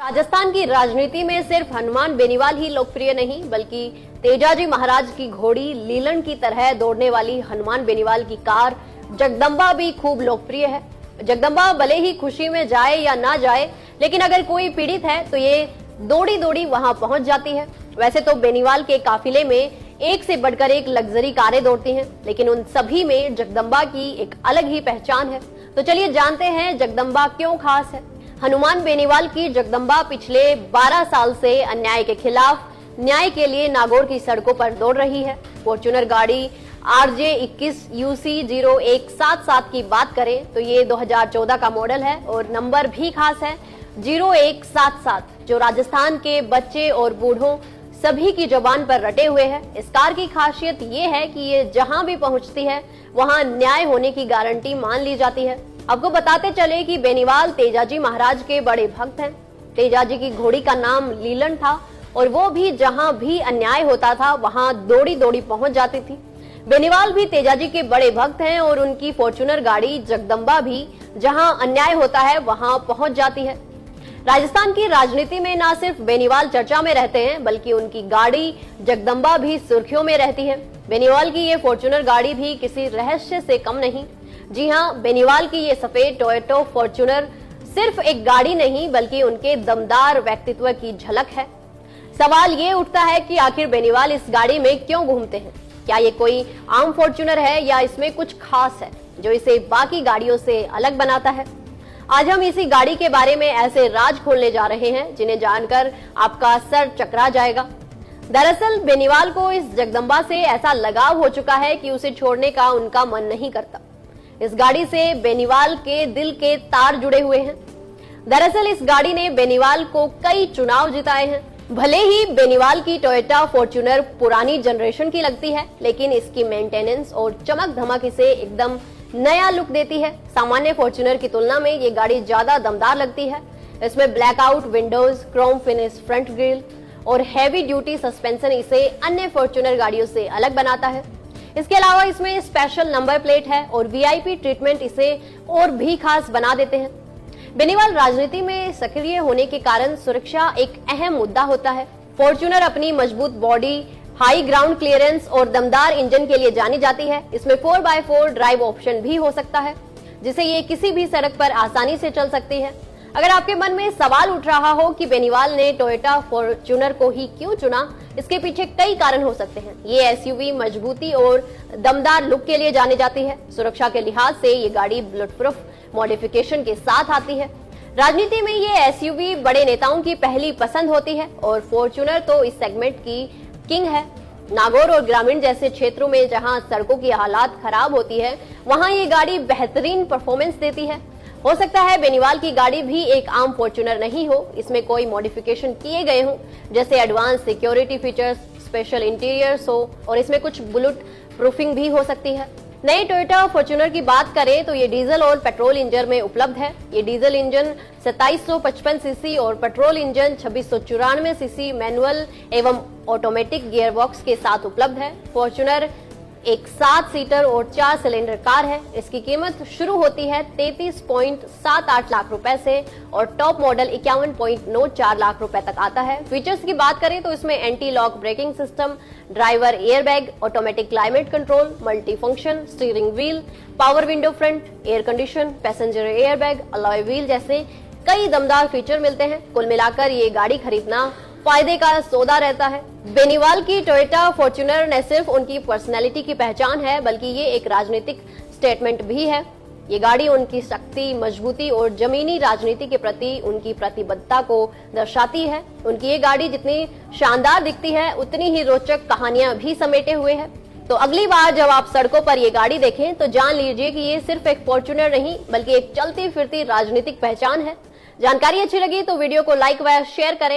राजस्थान की राजनीति में सिर्फ हनुमान बेनीवाल ही लोकप्रिय नहीं, बल्कि तेजाजी महाराज की घोड़ी लीलन की तरह दौड़ने वाली हनुमान बेनीवाल की कार जगदम्बा भी खूब लोकप्रिय है। जगदम्बा भले ही खुशी में जाए या ना जाए, लेकिन अगर कोई पीड़ित है तो ये दौड़ी दौड़ी वहां पहुंच जाती है। वैसे तो बेनीवाल के काफिले में एक से बढ़कर एक लग्जरी कारें दौड़ती हैं, लेकिन उन सभी में जगदम्बा की एक अलग ही पहचान है। तो चलिए जानते हैं जगदम्बा क्यों खास है। हनुमान बेनीवाल की जगदम्बा पिछले 12 साल से अन्याय के खिलाफ न्याय के लिए नागौर की सड़कों पर दौड़ रही है। फॉर्च्यूनर गाड़ी RJ 21 UC 0177 की बात करें तो ये 2014 का मॉडल है और नंबर भी खास है 0177, जो राजस्थान के बच्चे और बूढ़ों सभी की जुबान पर रटे हुए है। इस कार की खासियत ये है कि ये जहां भी पहुंचती है वहां न्याय होने की गारंटी मान ली जाती है। आपको बताते चले कि बेनीवाल तेजाजी महाराज के बड़े भक्त हैं। तेजाजी की घोड़ी का नाम लीलन था और वो भी जहां भी अन्याय होता था वहां दौड़ी दौड़ी पहुंच जाती थी। बेनीवाल भी तेजाजी के बड़े भक्त हैं और उनकी फॉर्च्यूनर गाड़ी जगदम्बा भी जहां अन्याय होता है वहां पहुंच जाती है। राजस्थान की राजनीति में न सिर्फ बेनीवाल चर्चा में रहते हैं, बल्कि उनकी गाड़ी जगदम्बा भी सुर्खियों में रहती है। बेनीवाल की ये फॉर्च्यूनर गाड़ी भी किसी रहस्य से कम नहीं। जी हाँ, बेनीवाल की ये सफेद टोयोटा फॉर्च्यूनर सिर्फ एक गाड़ी नहीं, बल्कि उनके दमदार व्यक्तित्व की झलक है। सवाल ये उठता है कि आखिर बेनीवाल इस गाड़ी में क्यों घूमते हैं। क्या ये कोई आम फॉर्च्यूनर है या इसमें कुछ खास है जो इसे बाकी गाड़ियों से अलग बनाता है। आज हम इसी गाड़ी के बारे में ऐसे राज खोलने जा रहे हैं जिन्हें जानकर आपका सर चकरा जाएगा। दरअसल बेनीवाल को इस जगदम्बा से ऐसा लगाव हो चुका है कि उसे छोड़ने का उनका मन नहीं करता। इस गाड़ी से बेनीवाल के दिल के तार जुड़े हुए हैं। दरअसल इस गाड़ी ने बेनीवाल को कई चुनाव जिताए हैं। भले ही बेनीवाल की टोयोटा फॉर्च्यूनर पुरानी जनरेशन की लगती है, लेकिन इसकी मेंटेनेंस और चमक धमक इसे एकदम नया लुक देती है। सामान्य फॉर्च्यूनर की तुलना में ये गाड़ी ज्यादा दमदार लगती है। इसमें blackout Windows, Chrome finish front grille और हैवी ड्यूटी सस्पेंशन इसे अन्य फॉर्च्यूनर गाड़ियों से अलग बनाता है। इसके अलावा इसमें स्पेशल नंबर प्लेट है और VIP ट्रीटमेंट इसे और भी खास बना देते हैं। बेनीवाल राजनीति में सक्रिय होने के कारण सुरक्षा एक अहम मुद्दा होता है। फॉर्च्यूनर अपनी मजबूत बॉडी, हाई ग्राउंड क्लियरेंस और दमदार इंजन के लिए जानी जाती है। इसमें 4x4 ड्राइव ऑप्शन भी हो सकता है, जिसे ये किसी भी सड़क पर आसानी से चल सकती है। अगर आपके मन में सवाल उठ रहा हो कि बेनीवाल ने टोयोटा फॉर्च्यूनर को ही क्यों चुना, इसके पीछे कई कारण हो सकते हैं। ये SUV मजबूती और दमदार लुक के लिए जानी जाती है। सुरक्षा के लिहाज से ये गाड़ी बुलेट प्रूफ मॉडिफिकेशन के साथ आती है। राजनीति में ये SUV बड़े नेताओं की पहली पसंद होती है और फॉर्च्यूनर तो इस सेगमेंट की किंग है। नागौर और ग्रामीण जैसे क्षेत्रों में जहां सड़कों की हालात खराब होती है, वहां ये गाड़ी बेहतरीन परफॉर्मेंस देती है। हो सकता है बेनीवाल की गाड़ी भी एक आम फॉर्च्यूनर नहीं हो, इसमें कोई मॉडिफिकेशन किए गए हों, जैसे advance security features, special interiors हो और इसमें कुछ बुलेट प्रूफिंग भी हो सकती है। नई टोयोटा फॉर्च्यूनर की बात करें तो ये डीजल और पेट्रोल इंजन में उपलब्ध है। ये डीजल इंजन 2755 सीसी और पेट्रोल इंजन 2694 सीसी मैनुअल एवं ऑटोमेटिक गियरबॉक्स के साथ उपलब्ध है। फॉर्च्यूनर एक 7 सीटर और 4 सिलेंडर कार है। इसकी कीमत शुरू होती है 33.78 लाख रुपए से और टॉप मॉडल 51.94 लाख रुपए तक आता है। फीचर्स की बात करें तो इसमें anti lock braking system, driver airbag, automatic climate control, multi function steering wheel, power window front, air condition, passenger airbag, alloy wheel जैसे कई दमदार फीचर मिलते हैं। कुल मिलाकर ये गाड़ी खरीदना फायदे का सौदा रहता है। बेनीवाल की टोयोटा फॉर्च्यूनर न सिर्फ उनकी पर्सनैलिटी की पहचान है, बल्कि ये एक राजनीतिक स्टेटमेंट भी है। ये गाड़ी उनकी शक्ति, मजबूती और जमीनी राजनीति के प्रति उनकी प्रतिबद्धता को दर्शाती है। उनकी ये गाड़ी जितनी शानदार दिखती है, उतनी ही रोचक कहानियां भी समेटे हुए है। तो अगली बार जब आप सड़कों पर ये गाड़ी देखें तो जान लीजिए कि ये सिर्फ एक फॉर्च्यूनर नहीं, बल्कि एक चलती फिरती राजनीतिक पहचान है। जानकारी अच्छी लगी तो वीडियो को लाइक व शेयर करें।